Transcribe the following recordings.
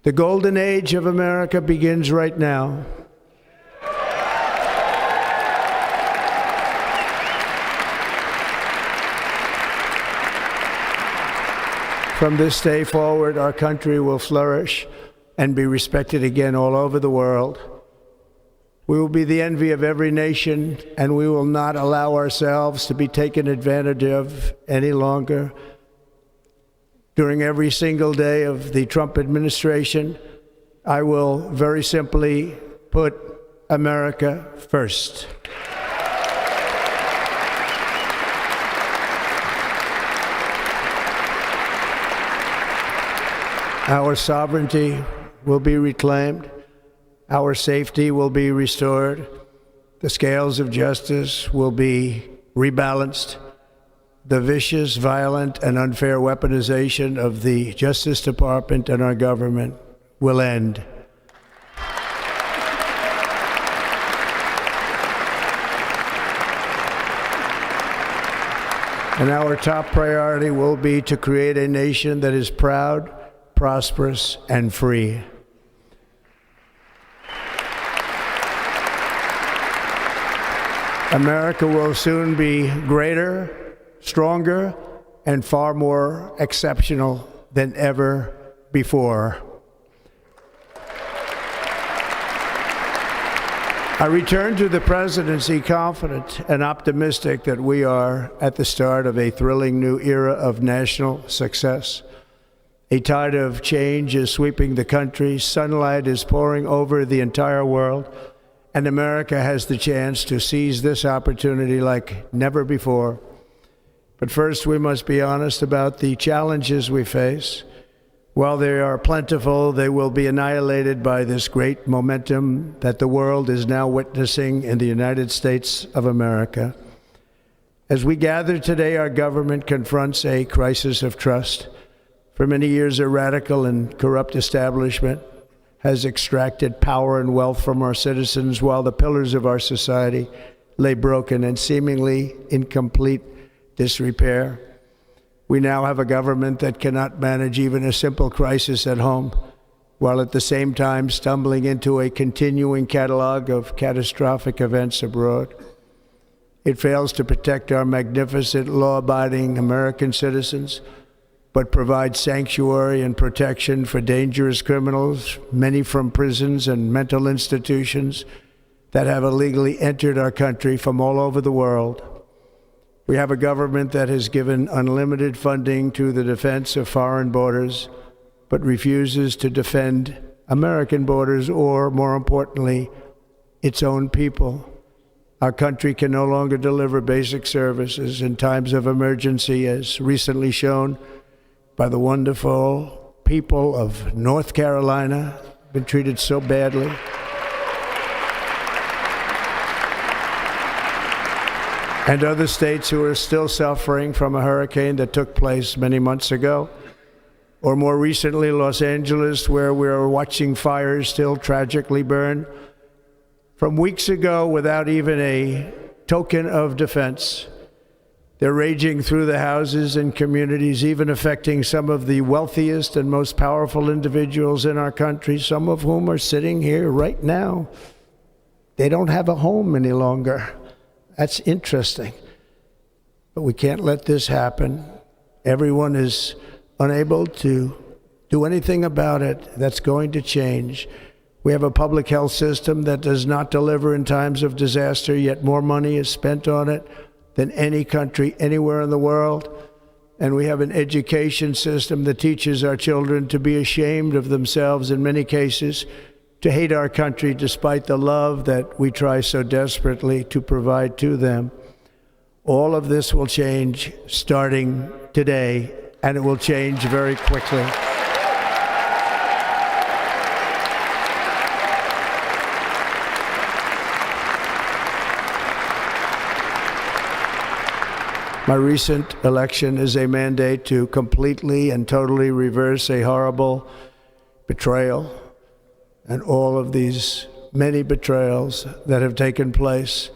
The golden age of America begins right now. From this day forward, our country will flourish and be respected again all over the world. We will be the envy of every nation, and we will not allow ourselves to be taken advantage of any longer. During every single day of the Trump administration, I will very simply put America first. Our sovereignty will be reclaimed. Our safety will be restored. The scales of justice will be rebalanced. The vicious, violent, and unfair weaponization of the Justice Department and our government will end. And our top priority will be to create a nation that is proud, prosperous, and free. America will soon be greater, stronger, and far more exceptional than ever before. I return to the presidency confident and optimistic that we are at the start of a thrilling new era of national success. A tide of change is sweeping the country, sunlight is pouring over the entire world, and America has the chance to seize this opportunity like never before. But first, we must be honest about the challenges we face. While they are plentiful, they will be annihilated by this great momentum that the world is now witnessing in the United States of America. As we gather today, our government confronts a crisis of trust. For many years, a radical and corrupt establishment has extracted power and wealth from our citizens while the pillars of our society lay broken and seemingly in complete disrepair. We now have a government that cannot manage even a simple crisis at home, while at the same time stumbling into a continuing catalog of catastrophic events abroad. It fails to protect our magnificent, law-abiding American citizens, but provides sanctuary and protection for dangerous criminals, many from prisons and mental institutions that have illegally entered our country from all over the world. We have a government that has given unlimited funding to the defense of foreign borders, but refuses to defend American borders or, more importantly, its own people. Our country can no longer deliver basic services in times of emergency, as recently shown by the wonderful people of North Carolina, been treated so badly. And other states who are still suffering from a hurricane that took place many months ago. Or more recently, Los Angeles, where we're watching fires still tragically burn from weeks ago without even a token of defense. They're raging through the houses and communities, even affecting some of the wealthiest and most powerful individuals in our country, some of whom are sitting here right now. They don't have a home any longer. That's interesting. But we can't let this happen. Everyone is unable to do anything about it. That's going to change. We have a public health system that does not deliver in times of disaster, yet more money is spent on it than any country anywhere in the world. And we have an education system that teaches our children to be ashamed of themselves in many cases, to hate our country despite the love that we try so desperately to provide to them. All of this will change starting today, and it will change very quickly. My recent election is a mandate to completely and totally reverse a horrible betrayal and all of these many betrayals that have taken place,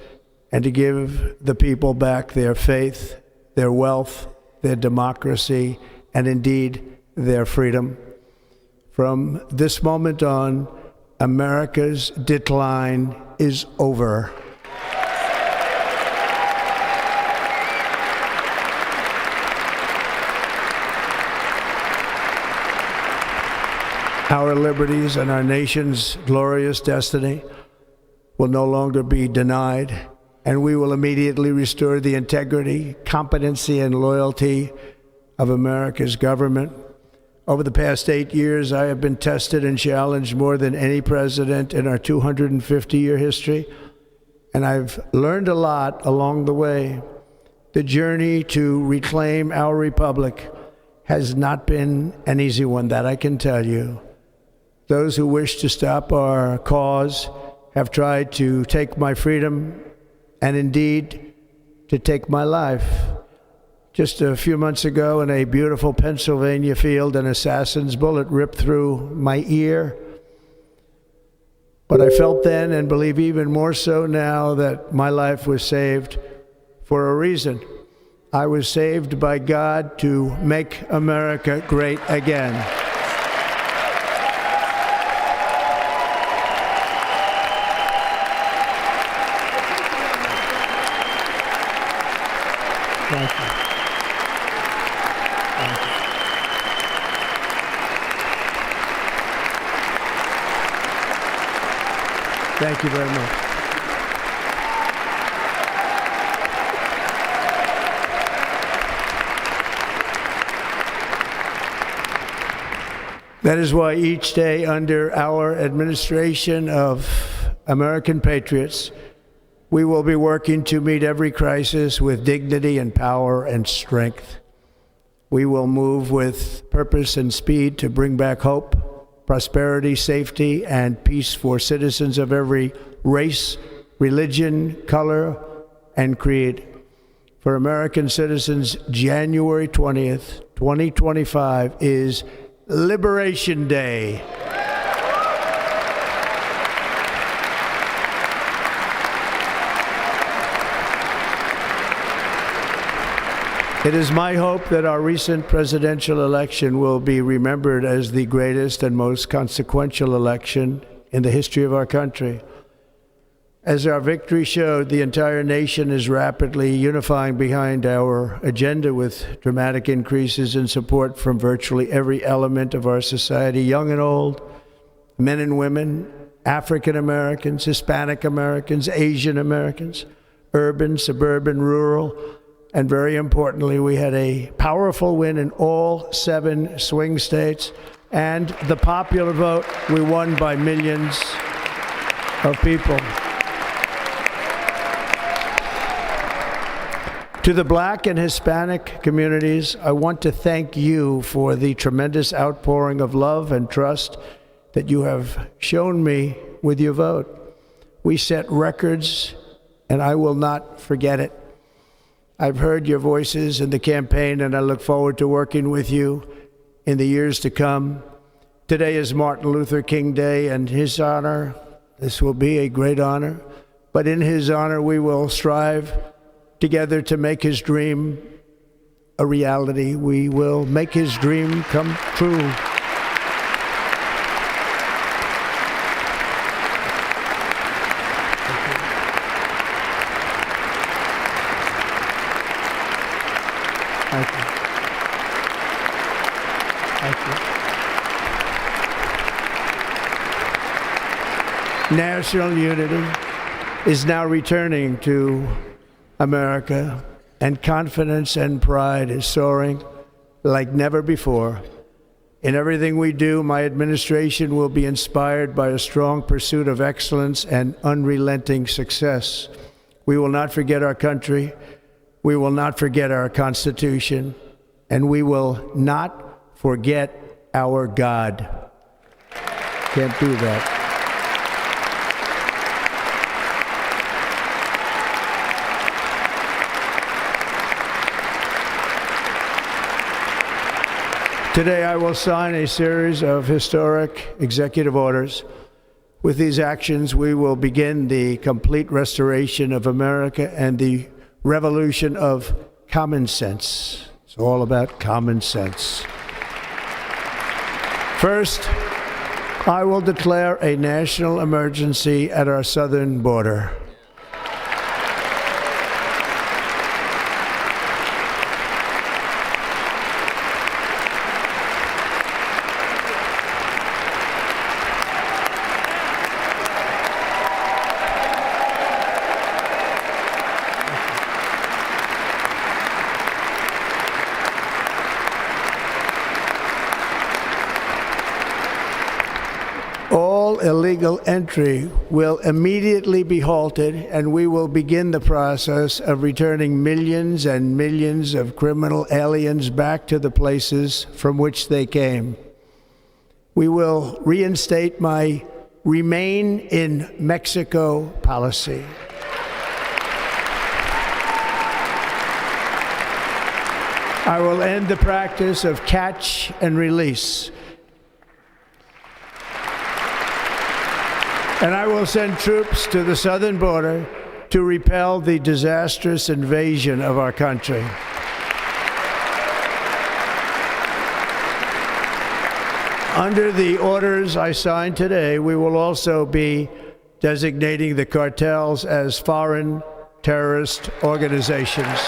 and to give the people back their faith, their wealth, their democracy, and indeed their freedom. From this moment on, America's decline is over. Our liberties and our nation's glorious destiny will no longer be denied, and we will immediately restore the integrity, competency, and loyalty of America's government. Over the past 8 years, I have been tested and challenged more than any president in our 250-year history, and I've learned a lot along the way. The journey to reclaim our republic has not been an easy one, that I can tell you. Those who wish to stop our cause have tried to take my freedom and indeed to take my life. Just a few months ago in a beautiful Pennsylvania field, an assassin's bullet ripped through my ear. But I felt then, and believe even more so now, that my life was saved for a reason. I was saved by God to make America great again. Thank you. Thank you very much. That is why each day under our administration of American patriots, we will be working to meet every crisis with dignity and power and strength. We will move with purpose and speed to bring back hope, prosperity, safety, and peace for citizens of every race, religion, color, and creed. For American citizens, January 20th, 2025 is Liberation Day. It is my hope that our recent presidential election will be remembered as the greatest and most consequential election in the history of our country. As our victory showed, the entire nation is rapidly unifying behind our agenda with dramatic increases in support from virtually every element of our society, young and old, men and women, African Americans, Hispanic Americans, Asian Americans, urban, suburban, rural. And very importantly, we had a powerful win in all 7 swing states. And the popular vote, we won by millions of people. To the Black and Hispanic communities, I want to thank you for the tremendous outpouring of love and trust that you have shown me with your vote. We set records, and I will not forget it. I've heard your voices in the campaign, and I look forward to working with you in the years to come. Today is Martin Luther King Day, and his honor, this will be a great honor, but in his honor we will strive together to make his dream a reality. We will make his dream come true. Thank you. Thank you. National unity is now returning to America, and confidence and pride is soaring like never before. In everything we do, my administration will be inspired by a strong pursuit of excellence and unrelenting success. We will not forget our country. We will not forget our Constitution, and we will not forget our God. Can't do that. Today, I will sign a series of historic executive orders. With these actions, we will begin the complete restoration of America and the revolution of common sense. It's all about common sense. First, I will declare a national emergency at our southern border. All illegal entry will immediately be halted, and we will begin the process of returning millions and millions of criminal aliens back to the places from which they came. We will reinstate my Remain in Mexico policy. I will end the practice of catch and release. And I will send troops to the southern border to repel the disastrous invasion of our country. Under the orders I signed today, we will also be designating the cartels as foreign terrorist organizations.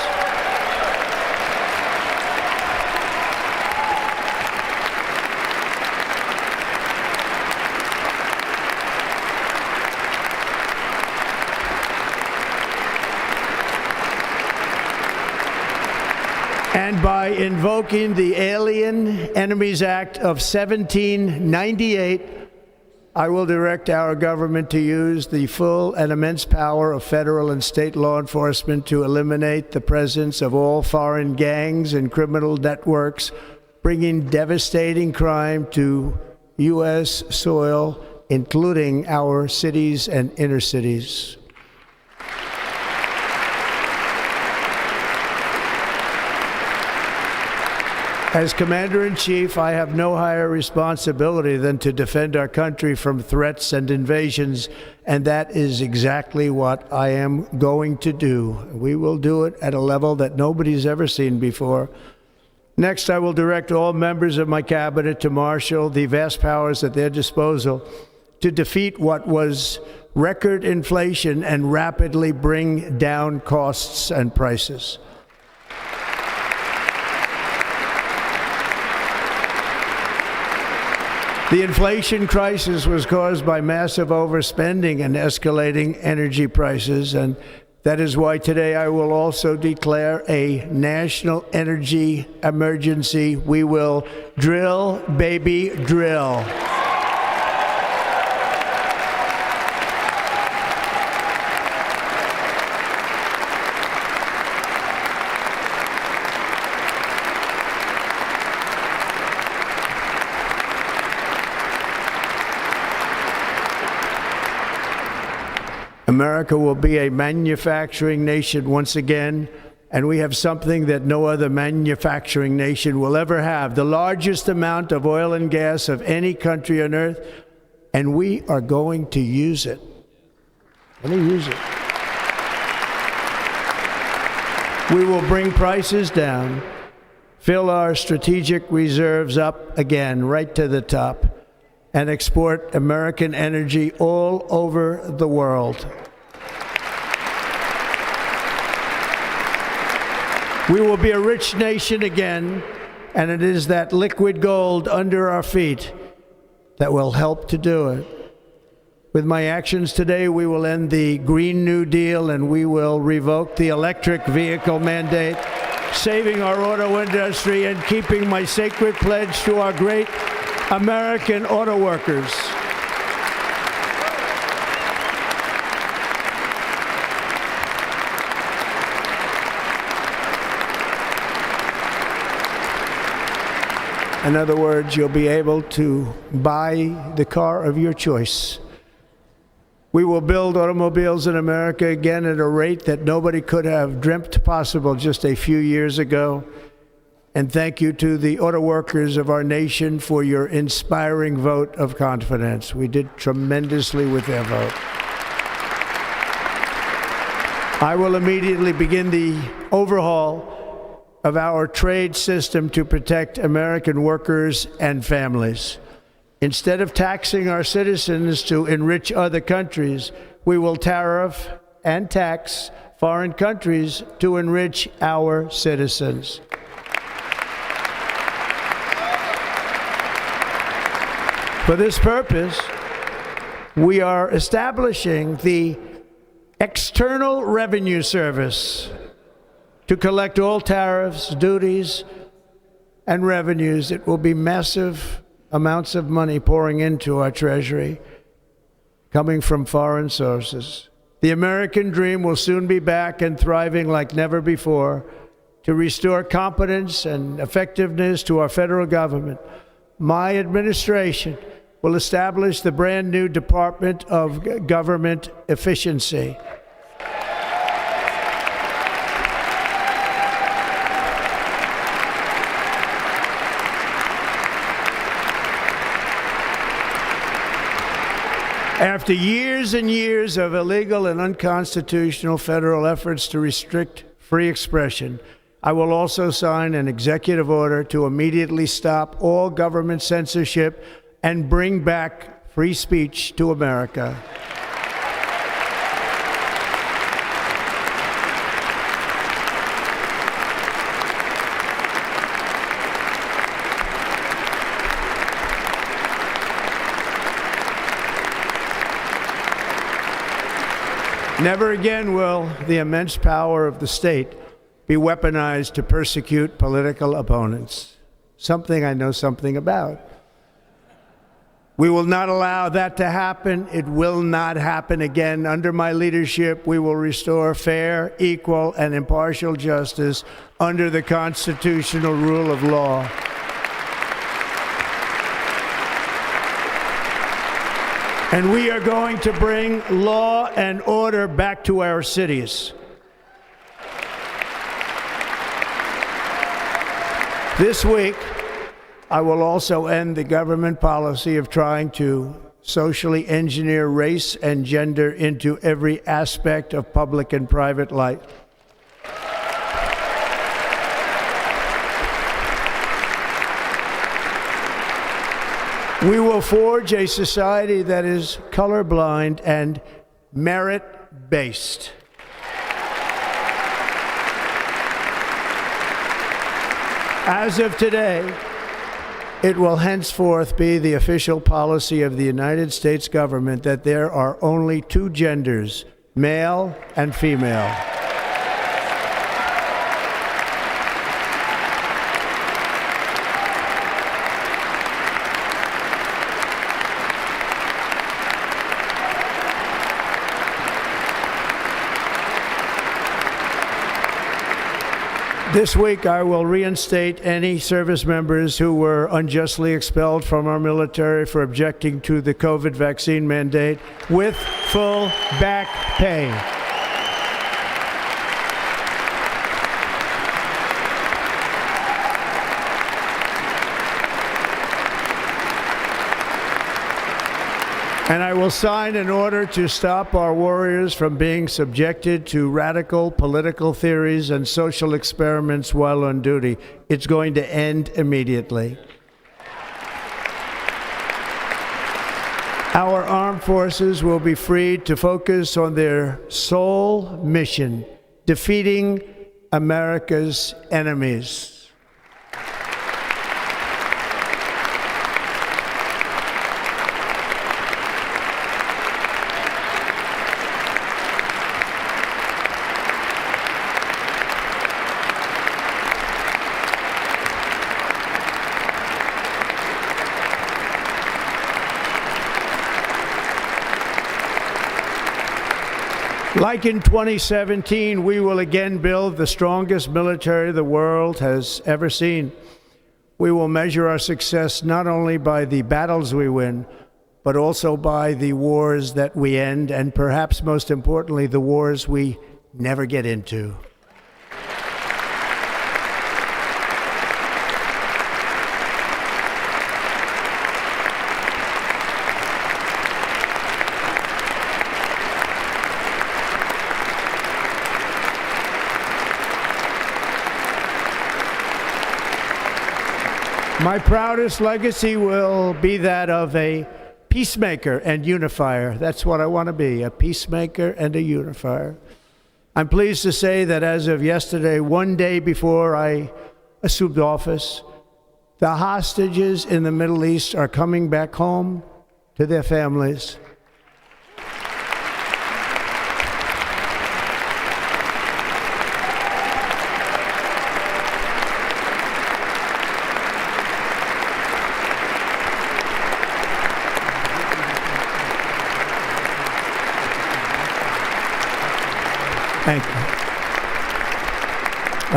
And by invoking the Alien Enemies Act of 1798, I will direct our government to use the full and immense power of federal and state law enforcement to eliminate the presence of all foreign gangs and criminal networks, bringing devastating crime to U.S. soil, including our cities and inner cities. As Commander-in-Chief, I have no higher responsibility than to defend our country from threats and invasions, and that is exactly what I am going to do. We will do it at a level that nobody's ever seen before. Next, I will direct all members of my cabinet to marshal the vast powers at their disposal to defeat what was record inflation and rapidly bring down costs and prices. The inflation crisis was caused by massive overspending and escalating energy prices, and that is why today I will also declare a national energy emergency. We will drill, baby, drill. America will be a manufacturing nation once again, and we have something that no other manufacturing nation will ever have, the largest amount of oil and gas of any country on earth, and we are going to use it. Let me use it. We will bring prices down, fill our strategic reserves up again, right to the top, and export American energy all over the world. We will be a rich nation again, and it is that liquid gold under our feet that will help to do it. With my actions today, we will end the Green New Deal, and we will revoke the electric vehicle mandate, saving our auto industry and keeping my sacred pledge to our great American auto workers. In other words, you'll be able to buy the car of your choice. We will build automobiles in America again at a rate that nobody could have dreamt possible just a few years ago. And thank you to the auto workers of our nation for your inspiring vote of confidence. We did tremendously with their vote. I will immediately begin the overhaul of our trade system to protect American workers and families. Instead of taxing our citizens to enrich other countries, we will tariff and tax foreign countries to enrich our citizens. For this purpose, we are establishing the External Revenue Service to collect all tariffs, duties, and revenues. It will be massive amounts of money pouring into our treasury, coming from foreign sources. The American dream will soon be back and thriving like never before. To restore competence and effectiveness to our federal government, my administration will establish the brand new Department of Government Efficiency. After years and years of illegal and unconstitutional federal efforts to restrict free expression, I will also sign an executive order to immediately stop all government censorship and bring back free speech to America. Never again will the immense power of the state be weaponized to persecute political opponents, something I know something about. We will not allow that to happen. It will not happen again. Under my leadership, we will restore fair, equal, and impartial justice under the constitutional rule of law. And we are going to bring law and order back to our cities. This week, I will also end the government policy of trying to socially engineer race and gender into every aspect of public and private life. We will forge a society that is colorblind and merit-based. As of today, it will henceforth be the official policy of the United States government that there are only two genders, male and female. This week, I will reinstate any service members who were unjustly expelled from our military for objecting to the COVID vaccine mandate with full back pay. And I will sign an order to stop our warriors from being subjected to radical political theories and social experiments while on duty. It's going to end immediately. Our armed forces will be freed to focus on their sole mission, defeating America's enemies. Like in 2017, we will again build the strongest military the world has ever seen. We will measure our success not only by the battles we win, but also by the wars that we end, and perhaps most importantly, the wars we never get into. My proudest legacy will be that of a peacemaker and unifier. That's what I want to be, a peacemaker and a unifier. I'm pleased to say that as of yesterday, one day before I assumed office, the hostages in the Middle East are coming back home to their families. Thank you.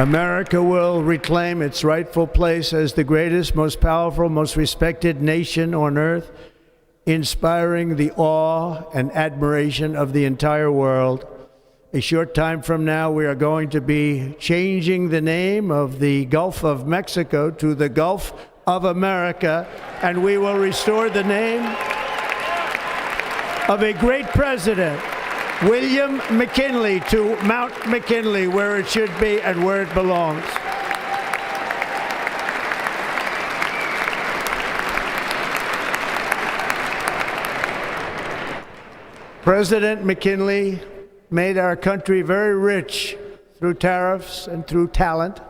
America will reclaim its rightful place as the greatest, most powerful, most respected nation on earth, inspiring the awe and admiration of the entire world. A short time from now, we are going to be changing the name of the Gulf of Mexico to the Gulf of America, and we will restore the name of a great president, William McKinley, to Mount McKinley, where it should be and where it belongs. President McKinley made our country very rich through tariffs and through talent.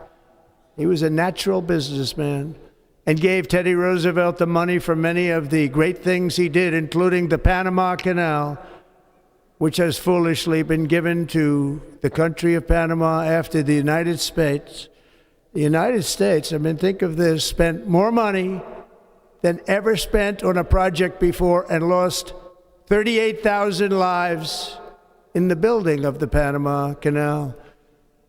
He was a natural businessman and gave Teddy Roosevelt the money for many of the great things he did, including the Panama Canal, which has foolishly been given to the country of Panama after the United States. The United States, I mean, think of this, spent more money than ever spent on a project before and lost 38,000 lives in the building of the Panama Canal.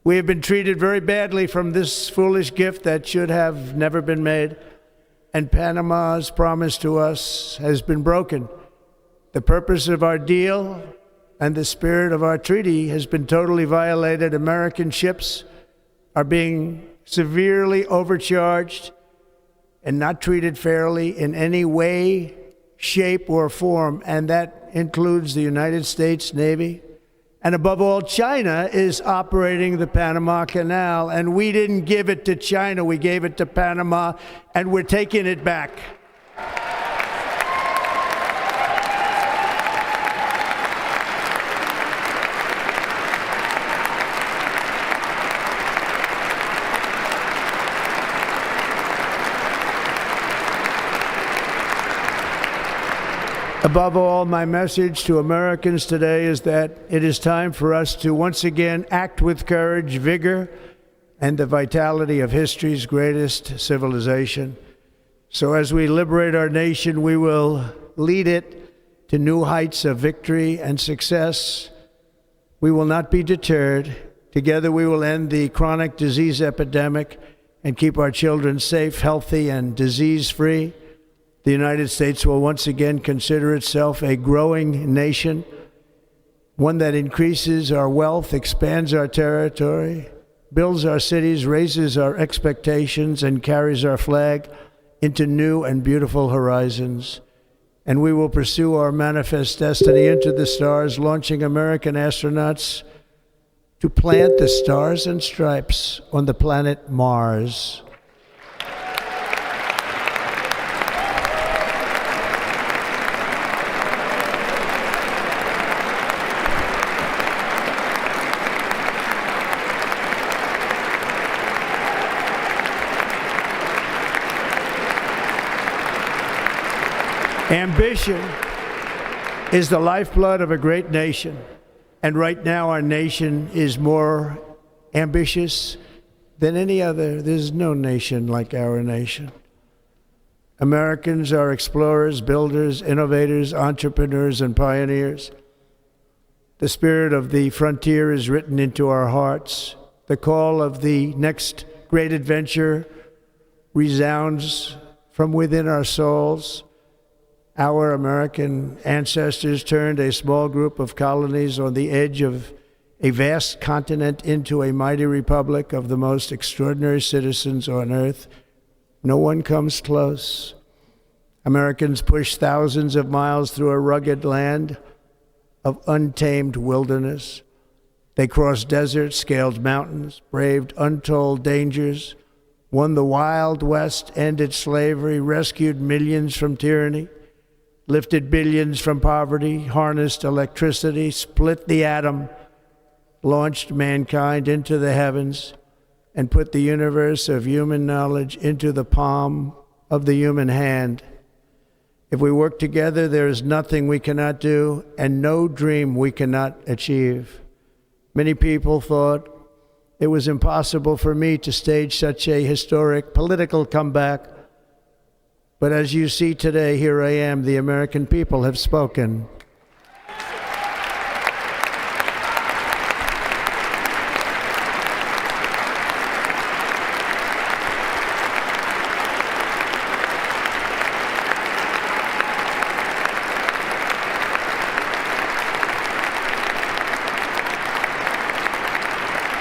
We have been treated very badly from this foolish gift that should have never been made, and Panama's promise to us has been broken. The purpose of our deal and the spirit of our treaty has been totally violated. American ships are being severely overcharged and not treated fairly in any way, shape, or form, and that includes the United States Navy. And above all, China is operating the Panama Canal, and we didn't give it to China, we gave it to Panama, and we're taking it back. Above all, my message to Americans today is that it is time for us to once again act with courage, vigor, and the vitality of history's greatest civilization. So as we liberate our nation, we will lead it to new heights of victory and success. We will not be deterred. Together we will end the chronic disease epidemic and keep our children safe, healthy, and disease-free. The United States will once again consider itself a growing nation, one that increases our wealth, expands our territory, builds our cities, raises our expectations, and carries our flag into new and beautiful horizons. And we will pursue our manifest destiny into the stars, launching American astronauts to plant the stars and stripes on the planet Mars. Ambition is the lifeblood of a great nation, and right now our nation is more ambitious than any other. There's no nation like our nation. Americans are explorers, builders, innovators, entrepreneurs, and pioneers. The spirit of the frontier is written into our hearts. The call of the next great adventure resounds from within our souls. Our American ancestors turned a small group of colonies on the edge of a vast continent into a mighty republic of the most extraordinary citizens on earth. No one comes close. Americans pushed thousands of miles through a rugged land of untamed wilderness. They crossed deserts, scaled mountains, braved untold dangers, won the Wild West, ended slavery, rescued millions from tyranny, lifted billions from poverty, harnessed electricity, split the atom, launched mankind into the heavens, and put the universe of human knowledge into the palm of the human hand. If we work together, there is nothing we cannot do and no dream we cannot achieve. Many people thought it was impossible for me to stage such a historic political comeback. But as you see today, here I am. The American people have spoken.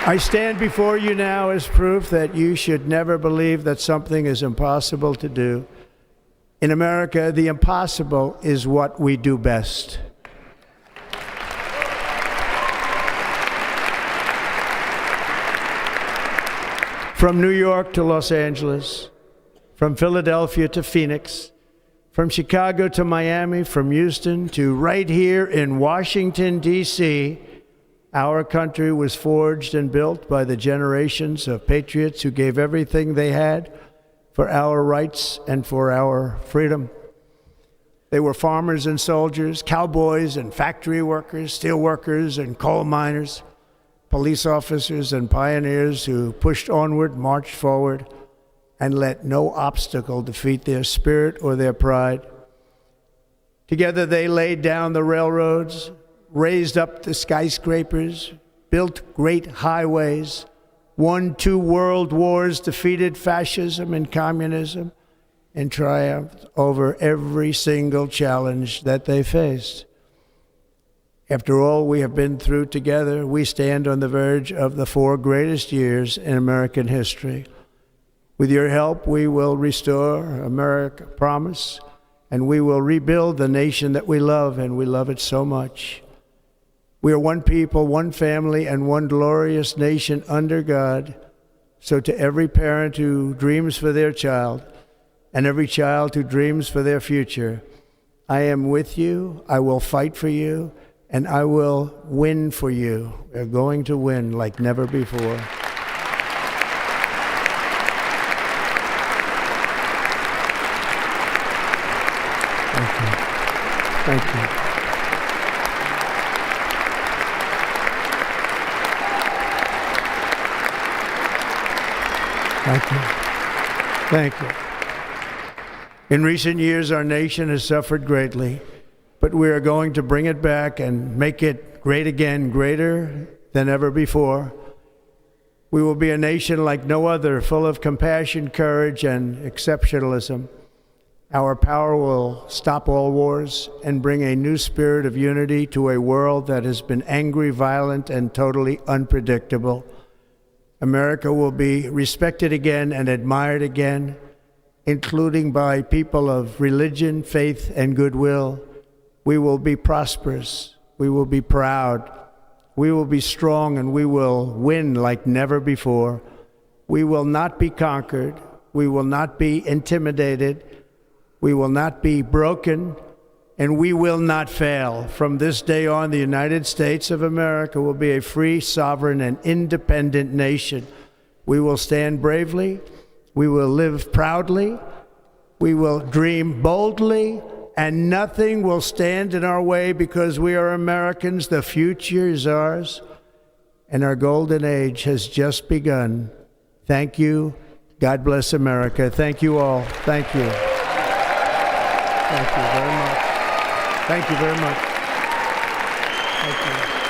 I stand before you now as proof that you should never believe that something is impossible to do. In America, the impossible is what we do best. From New York to Los Angeles, from Philadelphia to Phoenix, from Chicago to Miami, from Houston to right here in Washington, D.C., our country was forged and built by the generations of patriots who gave everything they had for our rights and for our freedom. They were farmers and soldiers, cowboys and factory workers, steel workers and coal miners, police officers and pioneers who pushed onward, marched forward, and let no obstacle defeat their spirit or their pride. Together they laid down the railroads, raised up the skyscrapers, built great highways, won 2 world wars, defeated fascism and communism, and triumphed over every single challenge that they faced. After all we have been through together, we stand on the verge of the 4 greatest years in American history. With your help, we will restore America, promise, and we will rebuild the nation that we love, and we love it so much. We are one people, one family, and one glorious nation under God. So to every parent who dreams for their child, and every child who dreams for their future, I am with you, I will fight for you, and I will win for you. We're going to win like never before. Thank you. Thank you. Thank you. Thank you. In recent years, our nation has suffered greatly, but we are going to bring it back and make it great again, greater than ever before. We will be a nation like no other, full of compassion, courage, and exceptionalism. Our power will stop all wars and bring a new spirit of unity to a world that has been angry, violent, and totally unpredictable. America will be respected again and admired again, including by people of religion, faith, and goodwill. We will be prosperous. We will be proud. We will be strong, and we will win like never before. We will not be conquered. We will not be intimidated. We will not be broken, and we will not fail. From this day on, the United States of America will be a free, sovereign, and independent nation. We will stand bravely. We will live proudly. We will dream boldly, and nothing will stand in our way because we are Americans. The future is ours, and our golden age has just begun. Thank you. God bless America. Thank you all. Thank you. Thank you very much. Thank you very much. Thank you.